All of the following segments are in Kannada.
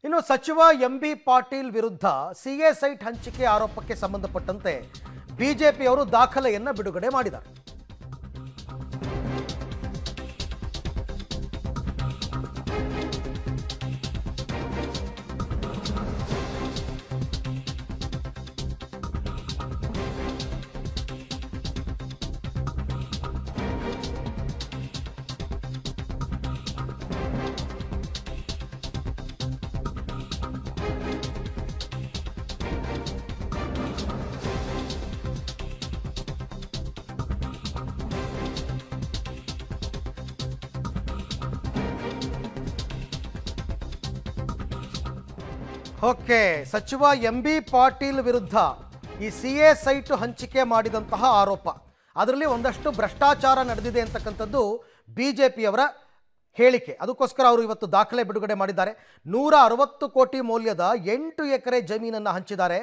ಇನ್ನು ಸಚಿವ ಎಂಬಿ ಪಾಟೀಲ್ ವಿರುದ್ಧ ಸಿಎ ಸೈಟ್ ಹಂಚಿಕೆ ಆರೋಪಕ್ಕೆ ಸಂಬಂಧಪಟ್ಟಂತೆ ಬಿಜೆಪಿಯವರು ದಾಖಲೆಯನ್ನು ಬಿಡುಗಡೆ ಮಾಡಿದ್ದಾರೆ. ಓಕೆ, ಸಚಿವ ಎಂಬಿ ಪಾಟೀಲ್ ವಿರುದ್ಧ ಈ ಸಿಎ ಸೈಟ್ ಹಂಚಿಕೆ ಮಾಡಿದಂತಹ ಆರೋಪ, ಅದರಲ್ಲಿ ಒಂದಷ್ಟು ಭ್ರಷ್ಟಾಚಾರ ನಡೆದಿದೆ ಅಂತಕ್ಕಂಥದ್ದು ಬಿಜೆಪಿಯವರ ಹೇಳಿಕೆ. ಅದಕ್ಕೋಸ್ಕರ ಅವರು ಇವತ್ತು ದಾಖಲೆ ಬಿಡುಗಡೆ ಮಾಡಿದ್ದಾರೆ. 160 ಕೋಟಿ ಮೌಲ್ಯದ 8 ಎಕರೆ ಜಮೀನನ್ನು ಹಂಚಿದ್ದಾರೆ.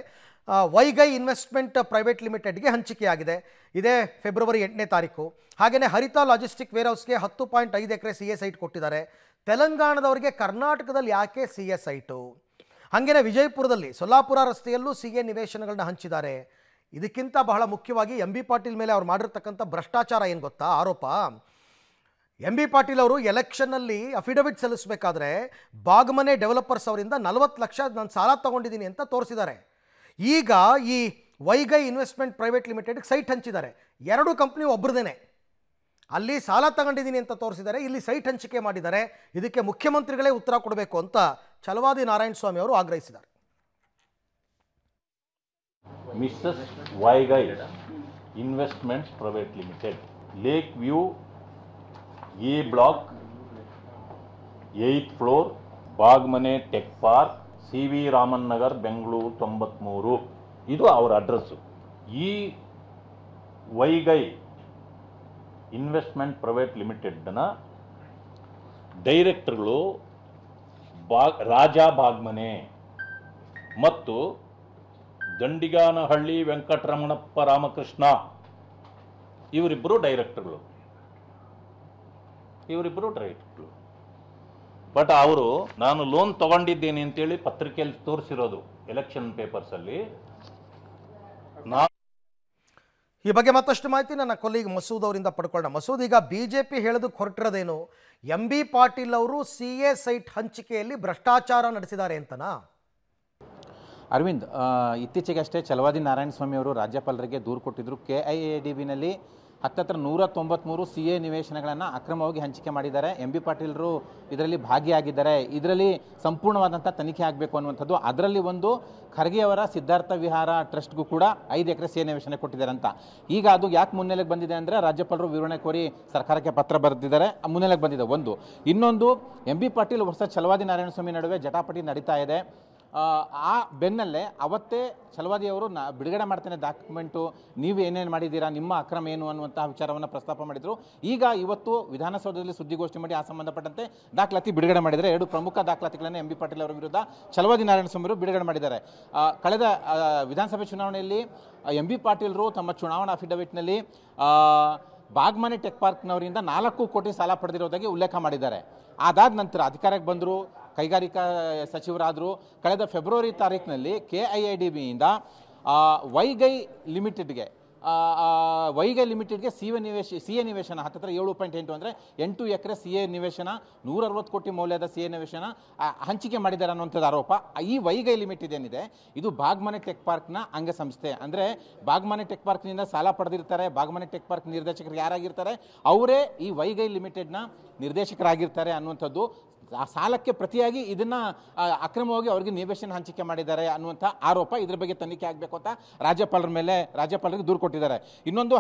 ವೈಗೈ ಇನ್ವೆಸ್ಟ್ಮೆಂಟ್ ಪ್ರೈವೇಟ್ ಲಿಮಿಟೆಡ್ಗೆ ಹಂಚಿಕೆಯಾಗಿದೆ. ಇದೇ ಫೆಬ್ರವರಿ 8ನೇ ತಾರೀಕು. ಹಾಗೆಯೇ ಹರಿತಾ ಲಾಜಿಸ್ಟಿಕ್ ವೇರ್ಹೌಸ್ಗೆ 10.5 ಎಕರೆ ಸಿಎ ಸೈಟ್ ಕೊಟ್ಟಿದ್ದಾರೆ. ತೆಲಂಗಾಣದವರಿಗೆ ಕರ್ನಾಟಕದಲ್ಲಿ ಯಾಕೆ ಸಿಎ ಸೈಟು? ಹಾಗೆಯೇ ವಿಜಯಪುರದಲ್ಲಿ ಸೊಲ್ಲಾಪುರ ರಸ್ತೆಯಲ್ಲೂ ಸಿಎ ನಿವೇಶನಗಳನ್ನ ಹಂಚಿದ್ದಾರೆ. ಇದಕ್ಕಿಂತ ಬಹಳ ಮುಖ್ಯವಾಗಿ ಎಂಬಿ ಪಾಟೀಲ್ ಮೇಲೆ ಅವ್ರು ಮಾಡಿರ್ತಕ್ಕಂಥ ಭ್ರಷ್ಟಾಚಾರ ಏನು ಗೊತ್ತಾ? ಆರೋಪ. ಎಂಬಿ ಪಾಟೀಲ್ ಅವರು ಎಲೆಕ್ಷನ್ನಲ್ಲಿ ಅಫಿಡವಿಟ್ ಸಲ್ಲಿಸಬೇಕಾದ್ರೆ ಬಾಗ್ಮನೆ ಡೆವಲಪರ್ಸ್ ಅವರಿಂದ 40 ಲಕ್ಷ ನಾನು ಸಾಲ ತಗೊಂಡಿದ್ದೀನಿ ಅಂತ ತೋರಿಸಿದ್ದಾರೆ. ಈಗ ಈ ವೈಗೈ ಇನ್ವೆಸ್ಟ್ಮೆಂಟ್ ಪ್ರೈವೇಟ್ ಲಿಮಿಟೆಡ್ಗೆ ಸೈಟ್ ಹಂಚಿದ್ದಾರೆ. 2 ಕಂಪ್ನಿ ಒಬ್ಬರದೇನೆ. ಅಲ್ಲಿ ಸಾಲ ತಗೊಂಡಿದ್ದೀನಿ ಅಂತ ತೋರಿಸಿದ್ದಾರೆ, ಇಲ್ಲಿ ಸೈಟ್ ಹಂಚಿಕೆ ಮಾಡಿದ್ದಾರೆ. ಇದಕ್ಕೆ ಮುಖ್ಯಮಂತ್ರಿಗಳೇ ಉತ್ತರ ಕೊಡಬೇಕು ಅಂತ ಛಲವಾದಿ ನಾರಾಯಣಸ್ವಾಮಿ ಅವರು ಆಗ್ರಹಿಸಿದ್ದಾರೆ. Mrs Vaigai investments private limited, lake view A block 8th floor, Bagmane tech park, CV Raman Nagar, Bengaluru 93. ಇದು ಅವರ ಅಡ್ರೆಸ್ಸು. ಈ ವೈಗೈ ಇನ್ವೆಸ್ಟ್ಮೆಂಟ್ ಪ್ರೈವೇಟ್ ಲಿಮಿಟೆಡ್ನ ಡೈರೆಕ್ಟರ್ಗಳು ರಾಜಾ ಬಾಗ್ಮನೆ ಮತ್ತು ದಂಡಿಗಾನಹಳ್ಳಿ ವೆಂಕಟರಮಣಪ್ಪ ರಾಮಕೃಷ್ಣ ಇವರಿಬ್ಬರು ಡೈರೆಕ್ಟರ್ಗಳು. ಬಟ್ ಅವರು ನಾನು ಲೋನ್ ತಗೊಂಡಿದ್ದೇನೆ ಅಂತೇಳಿ ಪತ್ರಿಕೆಯಲ್ಲಿ ತೋರಿಸಿರೋದು ಎಲೆಕ್ಷನ್ ಪೇಪರ್ಸಲ್ಲಿ. ಈ ಬಗ್ಗೆ ಮತ್ತಷ್ಟು ಮಾಹಿತಿ ನನ್ನ ಕೊಲೀಗ್ ಮಸೂದ್ ಅವರಿಂದ ಪಡ್ಕೊಳ್ಳೋಣ. ಮಸೂದ್, ಈಗ ಬಿಜೆಪಿ ಹೇಳೋದಕ್ಕೆ ಹೊರಟಿರೋದೇನು? ಎಂಬಿ ಪಾಟೀಲ್ ಅವರು ಸಿಎ ಸೈಟ್ ಹಂಚಿಕೆಯಲ್ಲಿ ಭ್ರಷ್ಟಾಚಾರ ನಡೆಸಿದ್ದಾರೆ ಅಂತನಾ? ಅರವಿಂದ್, ಇತ್ತೀಚೆಗಷ್ಟೇ ಛಲವಾದಿ ನಾರಾಯಣಸ್ವಾಮಿ ಅವರು ರಾಜ್ಯಪಾಲರಿಗೆ ದೂರು ಕೊಟ್ಟಿದ್ದರು. KIADBನಲ್ಲಿ ಹತ್ತತ್ರ 193 ಸಿಎ ನಿವೇಶನಗಳನ್ನು ಅಕ್ರಮವಾಗಿ ಹಂಚಿಕೆ ಮಾಡಿದ್ದಾರೆ. ಎಂಬಿ ಪಾಟೀಲರು ಇದರಲ್ಲಿ ಭಾಗಿಯಾಗಿದ್ದಾರೆ. ಇದರಲ್ಲಿ ಸಂಪೂರ್ಣವಾದಂಥ ತನಿಖೆ ಆಗಬೇಕು ಅನ್ನುವಂಥದ್ದು. ಅದರಲ್ಲಿ ಒಂದು ಖರ್ಗೆ ಅವರ ಸಿದ್ಧಾರ್ಥ ವಿಹಾರ ಟ್ರಸ್ಟ್ಗೂ ಕೂಡ 5 ಎಕರೆ ಸಿಎ ನಿವೇಶನ ಕೊಟ್ಟಿದ್ದಾರೆ ಅಂತ. ಈಗ ಅದು ಯಾಕೆ ಮುನ್ನೆಲೆಗೆ ಬಂದಿದೆ ಅಂದರೆ ರಾಜ್ಯಪಾಲರು ವಿವರಣೆ ಕೋರಿ ಸರ್ಕಾರಕ್ಕೆ ಪತ್ರ ಬರೆದಿದ್ದಾರೆ, ಮುನ್ನೆಲೆಗೆ ಬಂದಿದೆ ಒಂದು. ಇನ್ನೊಂದು, ಎಂಬಿ ಪಾಟೀಲ್ ವರ್ಷ ಛಲವಾದಿ ನಾರಾಯಣಸ್ವಾಮಿ ನಡುವೆ ಜಟಾಪಟಿ ನಡೀತಾ ಇದೆ. ಆ ಬೆನ್ನಲ್ಲೇ ಅವತ್ತೇ ಛಲವಾದಿ ಅವರು ಬಿಡುಗಡೆ ಮಾಡ್ತೇನೆ ಡಾಕ್ಯುಮೆಂಟು, ನೀವು ಏನೇನು ಮಾಡಿದ್ದೀರಾ, ನಿಮ್ಮ ಅಕ್ರಮ ಏನು ಅನ್ನುವಂತಹ ವಿಚಾರವನ್ನು ಪ್ರಸ್ತಾಪ ಮಾಡಿದರು. ಈಗ ಇವತ್ತು ವಿಧಾನಸೌಧದಲ್ಲಿ ಸುದ್ದಿಗೋಷ್ಠಿ ಮಾಡಿ ಆ ಸಂಬಂಧಪಟ್ಟಂತೆ ದಾಖಲಾತಿ ಬಿಡುಗಡೆ ಮಾಡಿದ್ದಾರೆ. 2 ಪ್ರಮುಖ ದಾಖಲಾತಿಗಳನ್ನು ಎಂಬಿ ಪಾಟೀಲ್ ಅವರ ವಿರುದ್ಧ ಛಲವಾದಿ ನಾರಾಯಣಸ್ವಾಮಿ ಅವರು ಬಿಡುಗಡೆ ಮಾಡಿದ್ದಾರೆ. ಕಳೆದ ವಿಧಾನಸಭೆ ಚುನಾವಣೆಯಲ್ಲಿ ಎಂಬಿ ಪಾಟೀಲರು ತಮ್ಮ ಚುನಾವಣಾ ಅಫಿಡವಿಟ್ನಲ್ಲಿ ಬಾಗ್ಮನೆ ಟೆಕ್ ಪಾರ್ಕ್ನವರಿಂದ 4 ಕೋಟಿ ಸಾಲ ಪಡೆದಿರೋದಾಗಿ ಉಲ್ಲೇಖ ಮಾಡಿದ್ದಾರೆ. ಅದಾದ ನಂತರ ಅಧಿಕಾರಕ್ಕೆ ಬಂದರು, ಕೈಗಾರಿಕಾ ಸಚಿವರಾದರು. ಕಳೆದ ಫೆಬ್ರವರಿ ತಾರೀಕಿನಲ್ಲಿ KIADBಯಿಂದ ವೈಗೈ ಲಿಮಿಟೆಡ್ಗೆ ಸಿಎ ನಿವೇಶನ ಹತ್ತಿರ 7.8 ಅಂದರೆ 8 ಎಕರೆ ಸಿಎ ನಿವೇಶನ, 160 ಕೋಟಿ ಮೌಲ್ಯದ ಸಿಎ ನಿವೇಶನ ಹಂಚಿಕೆ ಮಾಡಿದ್ದಾರೆ ಅನ್ನುವಂಥದ್ದು ಆರೋಪ. ಈ ವೈಗೈ ಲಿಮಿಟೆಡ್ ಏನಿದೆ ಇದು ಬಾಗ್ಮನೆ ಟೆಕ್ ಪಾರ್ಕ್ನ ಅಂಗಸಂಸ್ಥೆ. ಅಂದರೆ ಬಾಗ್ಮನೆ ಟೆಕ್ ಪಾರ್ಕ್ನಿಂದ ಸಾಲ ಪಡೆದಿರ್ತಾರೆ. ಬಾಗ್ಮನೆ ಟೆಕ್ ಪಾರ್ಕ್ ನಿರ್ದೇಶಕರು ಯಾರಾಗಿರ್ತಾರೆ ಅವರೇ ಈ ವೈಗೈ ಲಿಮಿಟೆಡ್ನ ನಿರ್ದೇಶಕರಾಗಿರ್ತಾರೆ ಅನ್ನುವಂಥದ್ದು. ಆ ಸಾಲಕ್ಕೆ ಪ್ರತಿಯಾಗಿ ಇದನ್ನು ಅಕ್ರಮವಾಗಿ ಅವರಿಗೆ ನಿವೇಶನ ಹಂಚಿಕೆ ಮಾಡಿದ್ದಾರೆ ಅನ್ನುವಂಥ ಆರೋಪ. ಇದ್ರ ಬಗ್ಗೆ ತನಿಖೆ ಆಗಬೇಕು ಅಂತ ರಾಜ್ಯಪಾಲರಿಗೆ ದೂರು ಕೊಟ್ಟಿದ್ದಾರೆ. ಇನ್ನೊಂದು,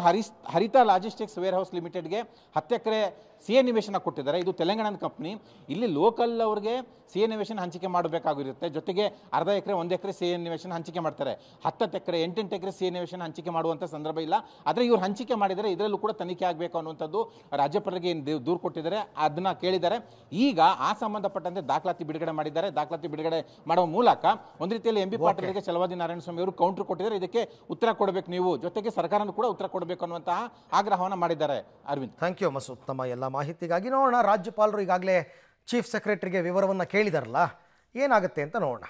ಹರಿತಾ ಲಾಜಿಸ್ಟಿಕ್ಸ್ ವೇರ್ಹೌಸ್ ಲಿಮಿಟೆಡ್ಗೆ 10 ಎಕರೆ ಸಿಎ ನಿವೇಶನ ಕೊಟ್ಟಿದ್ದಾರೆ. ಇದು ತೆಲಂಗಾಣದ ಕಂಪ್ನಿ. ಇಲ್ಲಿ ಲೋಕಲ್ ಅವ್ರಿಗೆ ಸಿಎ ನಿವೇಶನ ಹಂಚಿಕೆ ಮಾಡಬೇಕಾಗಿರುತ್ತೆ. ಜೊತೆಗೆ ಅರ್ಧ ಎಕರೆ 1 ಎಕರೆ ಸಿಎ ನಿವೇಶನ ಹಂಚಿಕೆ ಮಾಡ್ತಾರೆ. 10 ಎಕರೆ 8 ಎಕರೆ ಸಿಎ ನಿವೇಶನ ಹಂಚಿಕೆ ಮಾಡುವಂಥ ಸಂದರ್ಭ ಇಲ್ಲ. ಆದರೆ ಇವರು ಹಂಚಿಕೆ ಮಾಡಿದರೆ ಇದರಲ್ಲೂ ಕೂಡ ತನಿಖೆ ಆಗಬೇಕು ಅನ್ನುವಂಥದ್ದು ರಾಜ್ಯಪಾಲರಿಗೆ ದೂರು ಕೊಟ್ಟಿದ್ದಾರೆ, ಅದನ್ನ ಕೇಳಿದ್ದಾರೆ. ಈಗ ಆ ಸಂಬಂಧಪಟ್ಟಂತೆ ದಾಖಲಾತಿ ಬಿಡುಗಡೆ ಮಾಡಿದ್ದಾರೆ. ದಾಖಲಾತಿ ಬಿಡುಗಡೆ ಮಾಡುವ ಮೂಲಕ ಒಂದು ರೀತಿಯಲ್ಲಿ ಎಂಬಿ ಪಾಟೀಲ್ಗೆ ಛಲವಾದಿ ನಾರಾಯಣಸ್ವಾಮಿ ಅವರು ಕೌಂಟರ್ ಕೊಟ್ಟಿದ್ದಾರೆ. ಇದಕ್ಕೆ ಉತ್ತರ ಕೊಡಬೇಕು ನೀವು, ಜೊತೆಗೆ ಸರ್ಕಾರನೂ ಕೂಡ ಉತ್ತರ ಕೊಡಬೇಕು ಅನ್ನುವಂತಹ ಆಗ್ರಹವನ್ನು ಮಾಡಿದ್ದಾರೆ. ಅರವಿಂದ್, ಥ್ಯಾಂಕ್ ಯು ಮಸೂದ್, ತಮ್ಮ ಎಲ್ಲ ಮಾಹಿತಿಗಾಗಿ. ನೋಡೋಣ, ರಾಜ್ಯಪಾಲರು ಈಗಾಗಲೇ ಚೀಫ್ ಸೆಕ್ರೆಟರಿಗೆ ವಿವರವನ್ನು ಕೇಳಿದಾರಲ್ಲ, ಏನಾಗುತ್ತೆ ಅಂತ ನೋಡೋಣ.